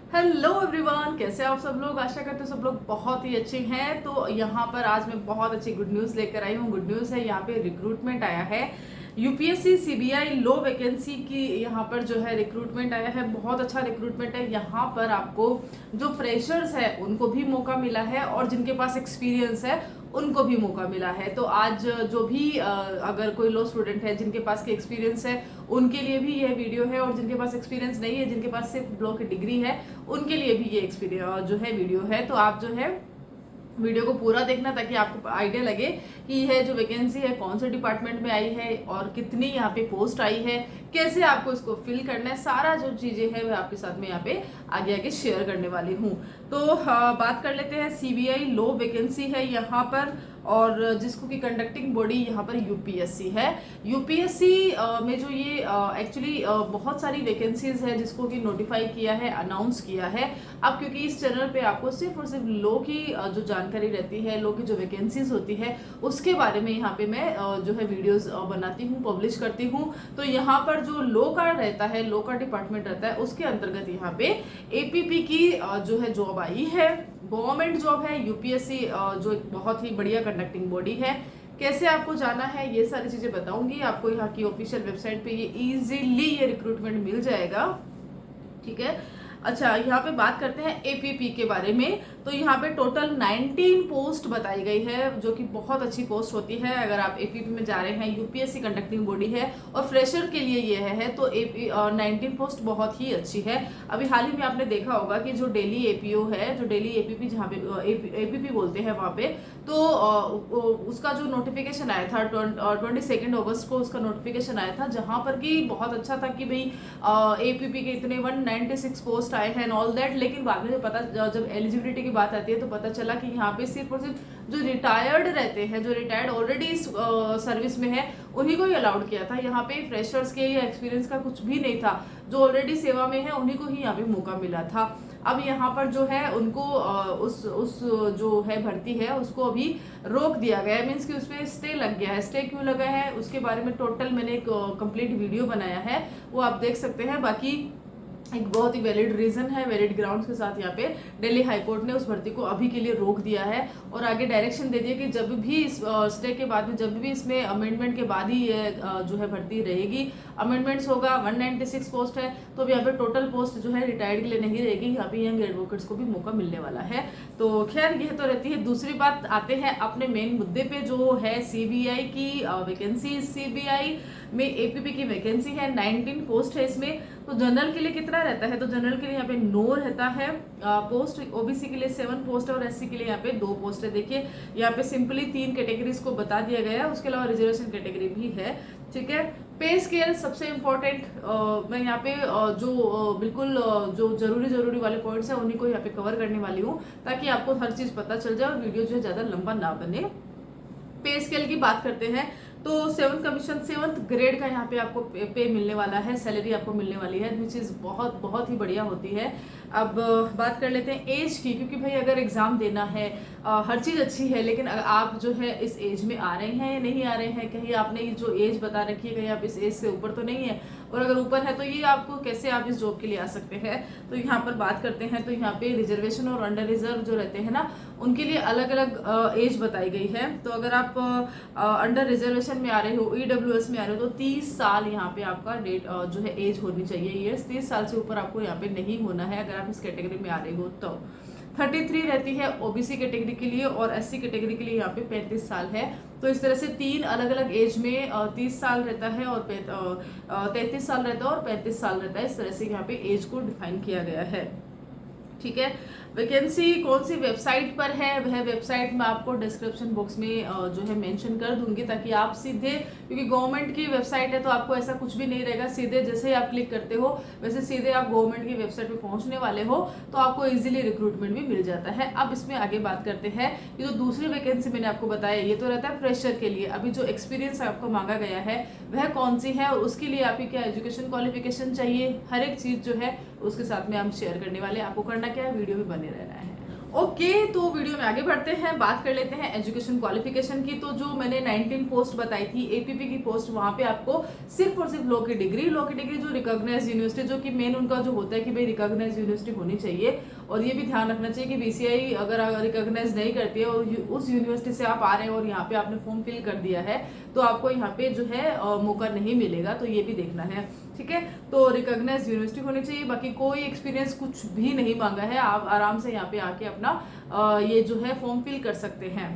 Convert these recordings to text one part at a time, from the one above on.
Hello everyone, कैसे आप सब लोग। आशा करते हो सब लोग बहुत ही अच्छे हैं। तो यहाँ पर आज मैं बहुत अच्छी गुड न्यूज़ लेकर आई हूँ। गुड न्यूज़ है, यहाँ पे रिक्रूटमेंट आया है। यूपीएससी सीबीआई लो वैकेंसी की यहाँ पर जो है रिक्रूटमेंट आया है। बहुत अच्छा रिक्रूटमेंट है। यहाँ पर आपको जो फ्रेशर्स है उनको भी मौका मिला है और जिनके पास एक्सपीरियंस है उनको भी मौका मिला है। तो आज जो भी अगर कोई लो स्टूडेंट है जिनके पास के एक्सपीरियंस है उनके लिए भी यह वीडियो है, और जिनके पास एक्सपीरियंस नहीं है, जिनके पास सिर्फ लॉ की डिग्री है, उनके लिए भी ये एक्सपीरियंस जो है वीडियो है। तो आप जो है वीडियो को पूरा देखना ताकि आपको आइडिया लगे कि यह जो वैकेंसी है कौन से डिपार्टमेंट में आई है और कितनी यहाँ पे पोस्ट आई है, कैसे आपको इसको फिल करना है। सारा जो चीजें हैं मैं आपके साथ में यहाँ पे आगे आगे शेयर करने वाली हूँ। तो बात कर लेते हैं। सीबीआई लो वैकेंसी है यहाँ पर, और जिसको की कंडक्टिंग बॉडी यहाँ पर यूपीएससी है। यूपीएससी में जो ये एक्चुअली बहुत सारी वैकेंसीज है जिसको कि नोटिफाई किया है, अनाउंस किया है। अब क्योंकि इस चैनल पे आपको सिर्फ और सिर्फ लो की जो जानकारी रहती है, लो की जो वैकेंसीज होती है उसके बारे में यहाँ पे मैं जो है वीडियोस बनाती हूँ, पब्लिश करती हूँ। तो यहाँ पर जो लो का रहता है, लो का डिपार्टमेंट रहता है, उसके अंतर्गत यहाँ पे एपीपी की जो है जॉब आई है। गवर्नमेंट जॉब है। यूपीएससी जो एक बहुत ही बढ़िया कंडक्टिंग बॉडी है। कैसे आपको जाना है ये सारी चीजें बताऊंगी आपको। यहाँ की ऑफिशियल वेबसाइट पे ये इजीली ये रिक्रूटमेंट मिल जाएगा। ठीक है। अच्छा, यहाँ पे बात करते हैं एपीपी के बारे में। तो यहाँ पे टोटल 19 पोस्ट बताई गई है, जो कि बहुत अच्छी पोस्ट होती है अगर आप एपीपी में जा रहे हैं। यूपीएससी कंडक्टिंग बॉडी है और फ्रेशर के लिए ये है। तो 19 पोस्ट बहुत ही अच्छी है। अभी हाल ही में आपने देखा होगा कि जो डेली एपीओ है, जो डेली एपीपी जहाँ पे एपीपी बोलते हैं वहाँ पे, तो उसका जो नोटिफिकेशन आया था 22 अगस्त को उसका नोटिफिकेशन आया था, जहाँ पर कि बहुत अच्छा था कि भाई एपीपी के इतने 196 पोस्ट आए हैं ऑल दैट। लेकिन बाद में जब एलिजिबिलिटी की बात आती है तो पता चला कि यहाँ पे सिर्फ और सिर्फ जो रिटायर्ड रहते हैं, जो रिटायर्ड ऑलरेडी सर्विस में है, उन्हीं को ही अलाउड किया था। यहाँ पे फ्रेशर्स के या एक्सपीरियंस का कुछ भी नहीं था। जो ऑलरेडी सेवा में है उन्हीं को ही यहाँ पे मौका मिला था। अब यहाँ पर जो है उनको उस जो है भर्ती है उसको अभी रोक दिया गया है। मीन्स कि उस पर स्टे लग गया है। स्टे क्यों लगा है उसके बारे में टोटल मैंने एक कंप्लीट वीडियो बनाया है, वो आप देख सकते हैं। बाकी एक बहुत ही वैलिड रीजन है, वैलिड ग्राउंड्स के साथ यहाँ पे दिल्ली हाईकोर्ट ने उस भर्ती को अभी के लिए रोक दिया है और आगे डायरेक्शन दे दिया कि जब भी इस स्टे के बाद में, जब भी इसमें अमेंडमेंट के बाद ही ये जो है भर्ती रहेगी। अमेंडमेंट्स होगा, 196 पोस्ट है, तो अब यहाँ पे टोटल पोस्ट जो है रिटायर्ड के लिए नहीं रहेगी। यहाँ पे यंग एडवोकेट्स को भी मौका मिलने वाला है। तो खैर यह तो रहती है। दूसरी बात, आते हैं अपने मेन मुद्दे पे, जो है सीबीआई की वैकेंसी। सीबीआई में एपीपी की वैकेंसी है, 19 पोस्ट है इसमें। तो जनरल के लिए कितना रहता है, तो जनरल के लिए यहाँ पे 9 रहता है पोस्ट। ओबीसी के लिए 7 पोस्ट है और एससी के लिए यहाँ पे 2 पोस्ट है। देखिए यहाँ पे सिंपली 3 कैटेगरीज को बता दिया गया है, उसके अलावा रिजर्वेशन कैटेगरी भी है। ठीक है। पे स्केल सबसे इम्पोर्टेंट, मैं यहाँ पे जो बिल्कुल जो जरूरी वाले पॉइंट्स हैं उन्हीं को यहाँ पे कवर करने वाली हूँ, ताकि आपको हर चीज पता चल जाए और वीडियो जो है ज्यादा लंबा ना बने। पे स्केल की बात करते हैं तो 7th ग्रेड का यहाँ पे आपको पे मिलने वाला है, सैलरी आपको मिलने वाली है, विच इज़ बहुत ही बढ़िया होती है। अब बात कर लेते हैं एज की, क्योंकि भाई अगर एग्जाम देना है, हर चीज़ अच्छी है, लेकिन अगर आप जो है इस एज में आ रहे हैं या नहीं आ रहे हैं, कहीं आपने ये जो एज बता रखी है कहीं आप इस एज से ऊपर तो नहीं है, और अगर ऊपर है तो ये आपको कैसे आप इस जॉब के लिए आ सकते हैं। तो यहाँ पर बात करते हैं तो यहाँ पे रिजर्वेशन और अंडर रिजर्व जो रहते हैं ना, उनके लिए अलग अलग एज बताई गई है। तो अगर आप अंडर रिजर्वेशन में आ रहे हो, ईडब्ल्यूएस में आ रहे हो, तो 30 साल यहाँ पे आपका डेट जो है एज होनी चाहिए। ये 30 साल से ऊपर आपको यहाँ पे नहीं होना है अगर आप इस कैटेगरी में आ रहे हो। तो 33 रहती है ओबीसी कैटेगरी के लिए, और एससी कैटेगरी के लिए यहाँ पे 35 साल है। तो इस तरह से 3 अलग अलग एज में 30 साल रहता है और 33 साल रहता है और 35 साल रहता है। इस तरह से यहाँ पे एज को डिफाइन किया गया है। ठीक है। वैकेंसी कौन सी वेबसाइट पर है, वह वेबसाइट मैं आपको डिस्क्रिप्शन बॉक्स में जो है मेंशन कर दूंगी, ताकि आप सीधे, क्योंकि गवर्नमेंट की वेबसाइट है तो आपको ऐसा कुछ भी नहीं रहेगा, सीधे जैसे ही आप क्लिक करते हो वैसे सीधे आप गवर्नमेंट की वेबसाइट पे पहुंचने वाले हो, तो आपको इजीली रिक्रूटमेंट भी मिल जाता है। अब इसमें आगे बात करते हैं। ये जो दूसरी वैकेंसी मैंने आपको बताया, ये तो रहता है फ्रेशर के लिए। अभी जो एक्सपीरियंस आपको मांगा गया है वह कौन सी है और उसके लिए आपकी क्या एजुकेशन क्वालिफिकेशन चाहिए, हर एक चीज जो है उसके साथ में हम शेयर करने वाले हैं। आपको करना क्या है, वीडियो में बने रहना है। ओके, तो वीडियो में आगे बढ़ते हैं, बात कर लेते हैं एजुकेशन क्वालिफिकेशन की। तो जो मैंने 19 पोस्ट बताई थी एपीपी की पोस्ट, वहां पे आपको सिर्फ और सिर्फ लॉ की डिग्री जो रिकॉग्नाइज्ड यूनिवर्सिटी, जो कि मेन उनका जो होता है कि भाई रिकॉग्नाइज्ड यूनिवर्सिटी होनी चाहिए। और ये भी ध्यान रखना चाहिए कि बीसीआई अगर रिकॉग्नाइज नहीं करती है और उस यूनिवर्सिटी से आप आ रहे हैं और यहाँ पे आपने फॉर्म फिल कर दिया है, तो आपको यहाँ पे जो है मौका नहीं मिलेगा। तो ये भी देखना है, ठीक है। तो रिकॉग्नाइज्ड यूनिवर्सिटी होनी चाहिए, बाकी कोई एक्सपीरियंस कुछ भी नहीं मांगा है। आप आराम से यहाँ पे आके अपना ये जो है फॉर्म फिल कर सकते हैं,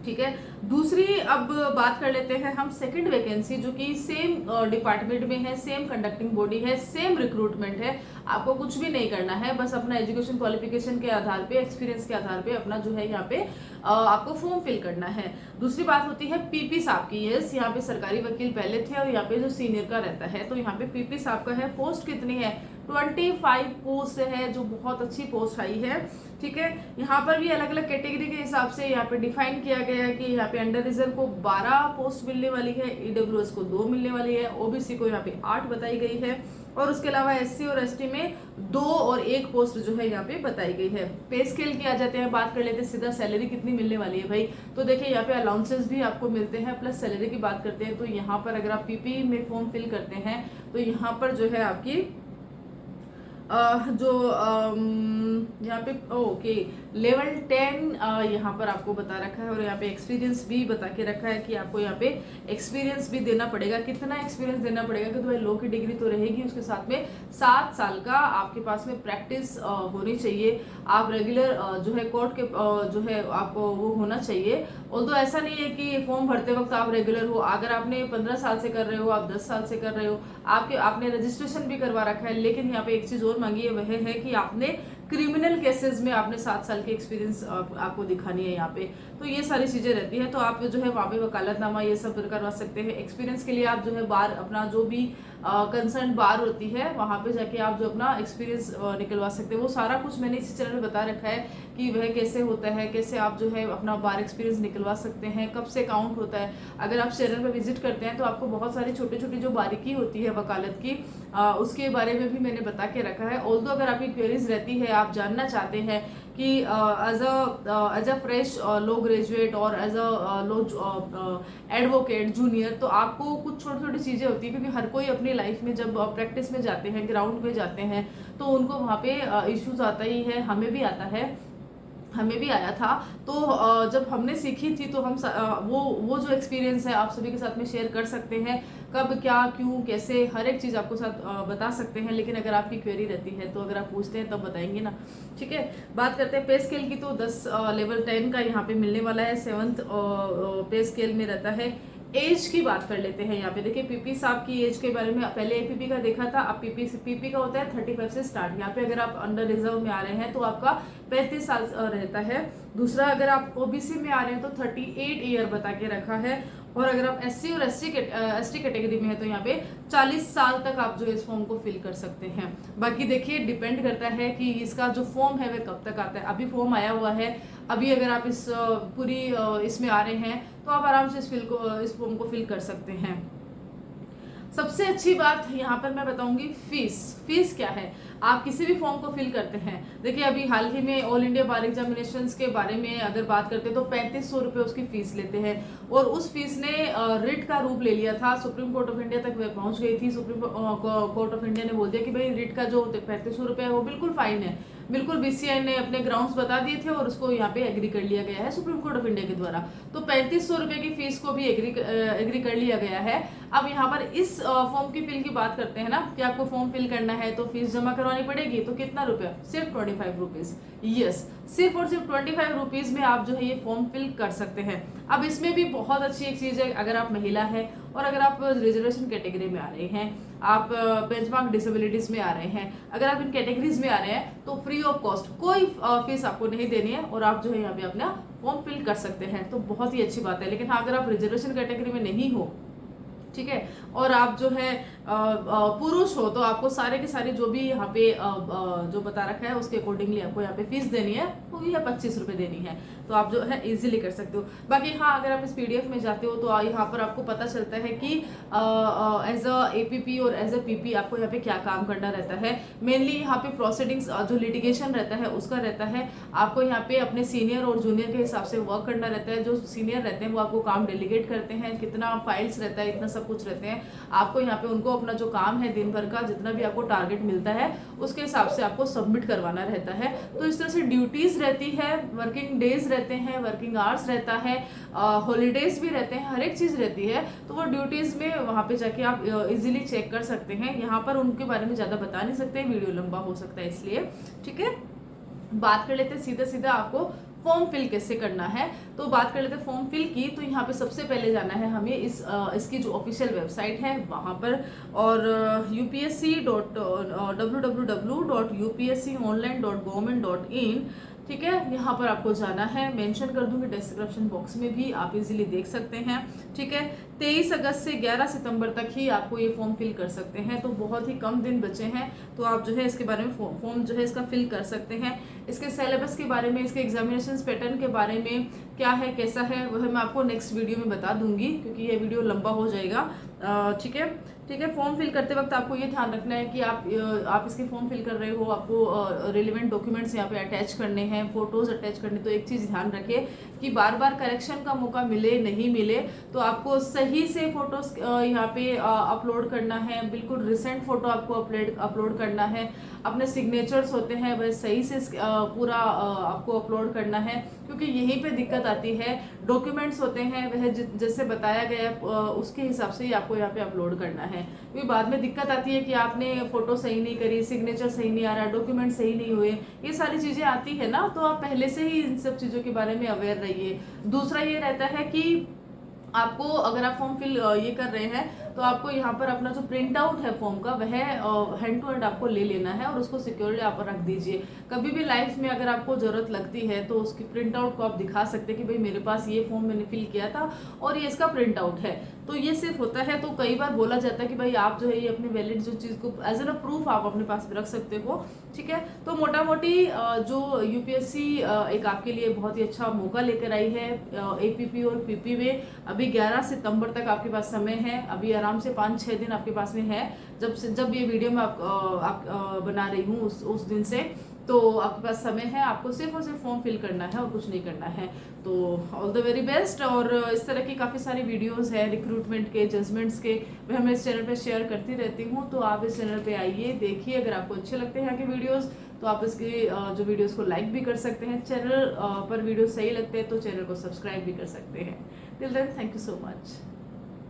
ठीक है। दूसरी अब बात कर लेते हैं हम सेकंड वैकेंसी, जो कि सेम डिपार्टमेंट में है, सेम कंडक्टिंग बॉडी है, सेम रिक्रूटमेंट है। आपको कुछ भी नहीं करना है, बस अपना एजुकेशन क्वालिफिकेशन के आधार पे, एक्सपीरियंस के आधार पे अपना जो है यहाँ पे आपको फॉर्म फिल करना है। दूसरी बात होती है पीपी साहब की। यस, यहाँ पे सरकारी वकील पहले थे और यहाँ पे जो सीनियर का रहता है, तो यहाँ पे पीपी साहब का है। पोस्ट कितनी है? 25 पोस्ट है, जो बहुत अच्छी पोस्ट आई है, ठीक है। यहाँ पर भी अलग अलग कैटेगरी के हिसाब से यहाँ पे डिफाइन किया गया है कि यहाँ पे अंडर रिजर्व को 12 पोस्ट मिलने वाली है, ईडब्ल्यूएस को 2 मिलने वाली है, ओबीसी को यहाँ पे 8 बताई गई है, और उसके अलावा एससी और एसटी में 2 और 1 पोस्ट जो है यहाँ पे बताई गई है। पे स्केल की आ जाते हैं, बात कर लेते हैं सीधा सैलरी कितनी मिलने वाली है भाई। तो देखिए यहाँ पे अलाउंसेस भी आपको मिलते हैं, प्लस सैलरी की बात करते हैं। तो यहाँ पर अगर आप पीपी में फॉर्म फिल करते हैं तो यहाँ पर जो है आपकी जो यहाँ पे ओके लेवल 10 यहाँ पर आपको बता रखा है, और यहाँ पे एक्सपीरियंस भी बता के रखा है कि आपको यहाँ पे एक्सपीरियंस भी देना पड़ेगा। कितना एक्सपीरियंस देना पड़ेगा कि भाई लॉ की डिग्री तो रहेगी, उसके साथ में 7 साल का आपके पास में प्रैक्टिस होनी चाहिए। आप रेगुलर जो है कोर्ट के जो है आपको वो होना चाहिए। ऑल्दो ऐसा नहीं है कि फॉर्म भरते वक्त आप रेगुलर हो। अगर आपने 15 साल से कर रहे हो, आप 10 साल से कर रहे हो, आपने रजिस्ट्रेशन भी करवा रखा है, लेकिन यहाँ पे एक चीज और मांगी है, वह है कि आपने क्रिमिनल केसेस में आपने 7 साल की एक्सपीरियंस आपको दिखानी है यहाँ पे। तो ये सारी चीजें रहती है, तो आप जो है वहाँ पे वकालतनामा ये सब करवा सकते हैं। एक्सपीरियंस के लिए आप जो है बार अपना जो भी कंसर्न बार होती है वहाँ पे जाके आप जो अपना एक्सपीरियंस निकलवा सकते हैं। वो सारा कुछ मैंने इसी चैनल में बता रखा है कि वह कैसे होता है, कैसे आप जो है अपना बार एक्सपीरियंस निकलवा सकते हैं, कब से काउंट होता है। अगर आप चैनल पर विजिट करते हैं तो आपको बहुत सारी छोटी छोटी जो बारीकी होती है वकालत की, उसके बारे में भी मैंने बता के रखा है। ऑल्दो अगर आपकी क्वेरीज रहती है, आप जानना चाहते हैं कि as a fresh law graduate और as a law advocate junior, तो आपको कुछ छोटी छोटी चीज़ें होती है, क्योंकि हर कोई अपनी लाइफ में जब प्रैक्टिस में जाते हैं, ग्राउंड पे जाते हैं, तो उनको वहाँ पे इश्यूज आता ही है। हमें भी आता है, हमें भी आया था। तो जब हमने सीखी थी तो हम वो जो एक्सपीरियंस है आप सभी के साथ में शेयर कर सकते हैं। कब, क्या, क्यों, कैसे, हर एक चीज़ आपको साथ बता सकते हैं। लेकिन अगर आपकी क्वेरी रहती है तो अगर आप पूछते हैं तब बताएंगे ना, ठीक है। बात करते हैं पे स्केल की। तो 10 लेवल 10 का यहाँ पे मिलने वाला है। 7th पे स्केल में रहता है। एज की बात कर लेते हैं। यहाँ पे देखिए पीपी साहब की एज के बारे में पहले एपीपी का देखा था, अब पीपी का होता है 35 से स्टार्ट। यहाँ पे अगर आप अंडर रिजर्व में आ रहे हैं तो आपका 35 साल रहता है। दूसरा, अगर आप ओबीसी में आ रहे हैं तो 38 ईयर बता के रखा है। और अगर आप एससी और एसटी कैटेगरी में है तो यहाँ पे 40 साल तक आप जो इस फॉर्म को फिल कर सकते हैं। बाकी देखिए डिपेंड करता है कि इसका जो फॉर्म है वह कब तक आता है। अभी फॉर्म आया हुआ है, अभी अगर आप इस पूरी इसमें आ रहे हैं तो आप आराम से इस फॉर्म को फिल कर सकते हैं। सबसे अच्छी बात यहाँ पर मैं बताऊंगी फीस क्या है। आप किसी भी फॉर्म को फिल करते हैं, देखिए अभी हाल ही में ऑल इंडिया बार एग्जामिनेशंस के बारे में अगर बात करते हैं तो 3500 रुपये उसकी फीस लेते हैं। और उस फीस ने रिट का रूप ले लिया था, सुप्रीम कोर्ट ऑफ इंडिया तक वह पहुंच गई थी। सुप्रीम कोर्ट ऑफ इंडिया ने बोल दिया कि भाई रिट का जो 3500 रुपये है वो बिल्कुल फाइन है। बिल्कुल बीसीआई ने अपने ग्राउंड्स बता दिए थे और उसको यहाँ पे एग्री कर लिया गया है सुप्रीम कोर्ट ऑफ इंडिया के द्वारा। तो 3500 रुपये की फीस को भी एग्री कर लिया गया है। अब यहाँ पर इस फॉर्म की फिल की बात करते हैं ना कि आपको फॉर्म फिल करना है तो फीस जमा करवानी पड़ेगी। तो कितना रुपया? सिर्फ 25 रुपीज। यस, सिर्फ और सिर्फ 25 रुपीज में आप जो है ये फॉर्म फिल कर सकते हैं। अब इसमें भी बहुत अच्छी एक चीज है, अगर आप महिला है और अगर आप रिजर्वेशन कैटेगरी में आ रहे हैं, आप बेंचमार्क डिसेबिलिटीज में आ रहे हैं, अगर आप इन कैटेगरीज में आ रहे हैं तो फ्री ऑफ कॉस्ट कोई फीस आपको नहीं देनी है और आप जो है यहाँ पे अपना फॉर्म फिल कर सकते हैं। तो बहुत ही अच्छी बात है। लेकिन हाँ, अगर आप रिजर्वेशन कैटेगरी में नहीं हो, ठीक है, और आप जो है पुरुष हो तो आपको सारे के सारे जो भी यहाँ पे जो बता रखा है उसके अकॉर्डिंगली आपको यहाँ पे फीस देनी है, वो यह 25 रुपये देनी है। तो आप जो है इजीली कर सकते हो। बाकी हाँ, अगर आप इस पीडीएफ में जाते हो तो यहाँ पर आपको पता चलता है कि एज अ एपीपी और एज अ पीपी आपको यहाँ पे क्या काम करना रहता है। मेनली यहाँ पे प्रोसीडिंग्स जो लिटिगेशन रहता है उसका रहता है। आपको यहाँ पे अपने सीनियर और जूनियर के हिसाब से वर्क करना रहता है। जो सीनियर रहते हैं वो आपको काम डेलीगेट करते हैं, कितना फाइल्स रहता है, इतना सब कुछ रहते हैं। आपको यहाँ पे उनको अपना जो काम है दिन भर का जितना भी आपको टारगेट मिलता है उसके हिसाब से आपको सबमिट करवाना रहता है। तो इस तरह से ड्यूटीज रहती है, वर्किंग डेज रहते हैं, वर्किंग आवर्स रहता है, हॉलीडेज भी रहते हैं, हर एक चीज रहती है। तो वो ड्यूटीज में वहां पे जाके आप इजीली चेक कर सकते हैं। यहाँ पर उनके बारे में ज्यादा बता नहीं सकते, वीडियो लंबा हो सकता है इसलिए। ठीक है, बात कर लेते हैं सीधा सीधा आपको फॉर्म फिल कैसे करना है। तो बात कर लेते हैं फॉर्म फिल की। तो यहाँ पे सबसे पहले जाना है हमें इसकी जो ऑफिशियल वेबसाइट है वहाँ पर, और upsc.www.upsconline.government.in, ठीक है, यहाँ पर आपको जाना है। मेंशन कर दूंगी डिस्क्रिप्शन बॉक्स में भी, आप इजीली देख सकते हैं। ठीक है, 23 अगस्त से 11 सितंबर तक ही आपको ये फॉर्म फिल कर सकते हैं। तो बहुत ही कम दिन बचे हैं, तो आप जो है इसके बारे में फॉर्म जो है इसका फिल कर सकते हैं। इसके सिलेबस के बारे में, इसके एग्जामिनेशन पैटर्न के बारे में क्या है कैसा है वह मैं आपको नेक्स्ट वीडियो में बता दूंगी, क्योंकि ये वीडियो लंबा हो जाएगा। ठीक है, ठीक है। फॉर्म फिल करते वक्त आपको ये ध्यान रखना है कि आप इसके फॉर्म फिल कर रहे हो, आपको रिलेवेंट डॉक्यूमेंट्स यहाँ पे अटैच करने हैं, फोटोज अटैच करने। तो एक चीज़ ध्यान रखिए कि बार बार करेक्शन का मौका मिले नहीं मिले तो आपको सही से फोटोज यहाँ पे अपलोड करना है। बिल्कुल रिसेंट फोटो आपको अपलोड करना है। अपने सिग्नेचर्स होते हैं वह सही से पूरा आपको अपलोड करना है, क्योंकि यहीं पे दिक्कत आती है। डॉक्यूमेंट्स होते हैं वह जैसे बताया गया उसके हिसाब से ही आपको यहाँ पे अपलोड करना है, क्योंकि बाद में दिक्कत आती है कि आपने फोटो सही नहीं करी, सिग्नेचर सही नहीं आ रहा, डॉक्यूमेंट सही नहीं हुए, ये सारी चीजें आती है ना। तो आप पहले से ही इन सब चीजों के बारे में अवेयर रहिए। दूसरा ये रहता है कि आपको अगर आप फॉर्म फिल ये कर रहे हैं तो आपको यहाँ पर अपना जो प्रिंट आउट है फॉर्म का वह हैंड टू हैंड आपको ले लेना है और उसको सिक्योरली आप रख दीजिए। कभी भी लाइफ में अगर आपको जरूरत लगती है तो उसकी प्रिंट आउट को आप दिखा सकते हैं कि भाई मेरे पास ये फॉर्म मैंने फिल किया था और ये इसका प्रिंट आउट है। तो ये सिर्फ होता है। तो कई बार बोला जाता है कि भाई आप जो है ये अपने वैलिड जो चीज़ को एज एन प्रूफ आप अपने पास भी रख सकते हो। ठीक है, तो मोटा मोटी जो यूपीएससी एक आपके लिए बहुत ही अच्छा मौका लेकर आई है एपीपी और पीपी में। अभी 11 सितंबर तक आपके पास समय है, अभी आराम से 5-6 दिन आपके पास में है। जब ये वीडियो मैं आप बना रही हूँ उस दिन से, तो आपके पास समय है। आपको सिर्फ और सिर्फ फॉर्म फिल करना है और कुछ नहीं करना है। तो ऑल द वेरी बेस्ट। और इस तरह की काफ़ी सारी वीडियोस है रिक्रूटमेंट के, जजमेंट्स के, वह मैं इस चैनल पे शेयर करती रहती हूँ। तो आप इस चैनल पे आइए, देखिए। अगर आपको अच्छे लगते हैं यहाँ के वीडियोस तो आप इसके जो वीडियोस को लाइक भी कर सकते हैं। चैनल पर वीडियो सही लगते हैं तो चैनल को सब्सक्राइब भी कर सकते हैं। Till then, thank you so much.